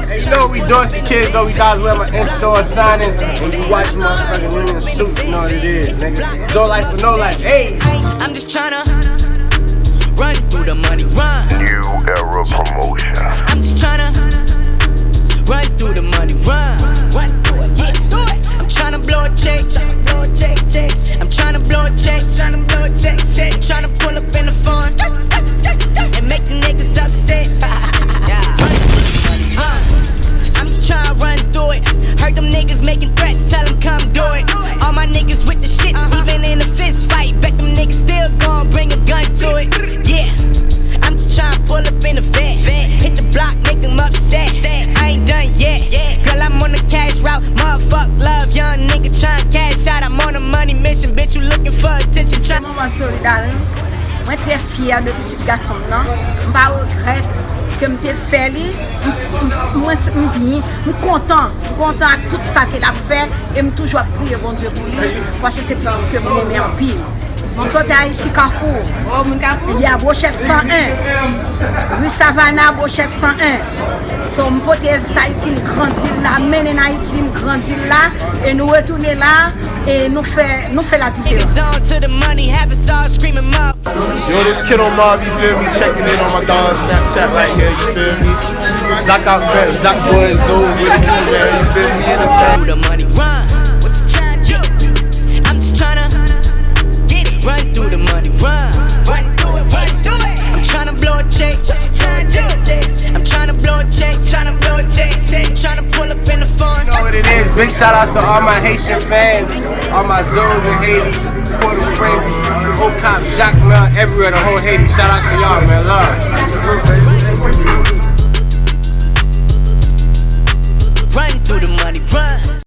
Hey, you know what we doing, some kids, Zoey Dollaz with my in-store signing, and you watch motherfucking women in a suit, you know what it is, nigga. Zoe life for no life, hey. I'm just tryna run through the money, run. New era promotion. I'm just tryna run through the money, run. Run through it, yeah, do it. I'm tryna blow a check, I'm tryna blow a check, tryna pull up in the phone and make the niggas upset. I'm just tryna run through it. Heard them niggas making threats, tell them come do it. All my niggas with the shit, even in a fist fight. Bet them niggas still gon' bring a gun to it. Yeah, I'm just tryna pull up in the vet. Hit the block, make them upset. I ain't done yet. Girl, I'm on the cash route. Motherfuck love, young nigga tryna cash out. I'm on a money mission, bitch, you looking for attention. Maman Zoey Dollaz, moi très fière de petit garçon là. Je pas regrette que me te fait lui. Moi bien, je content de tout ça qu'il a fait et me toujours prier bon Dieu pour lui parce que c'est plus que moi m'aime en pile. On sortait à Haïti Carrefour. Oh, mon Carrefour. Il y a Brochette 101. Oui, Savannah, Brochette 101. So, mon pote Haïti grandit là, mener Haïti grandit là, et nous retourner là, et nous fait la différence. Yo, this kid on Mob, you feel me? Checking in on my dog Snapchat right here, you feel me? Zach out front, Zach boy, Zoey with the new man, you feel me? In the through the money, run. I'm just tryna run through the money, run. Run through it, run through it. I'm tryna blow a check. I'm tryna blow a check, tryna pull up in the phone. You know what it is. Big shout outs to all my Haitian fans, all my Zoes in Haiti, Port-au-Prince, Ocop, Jacques, everywhere, the whole Haiti. Shout outs to y'all, man. Love.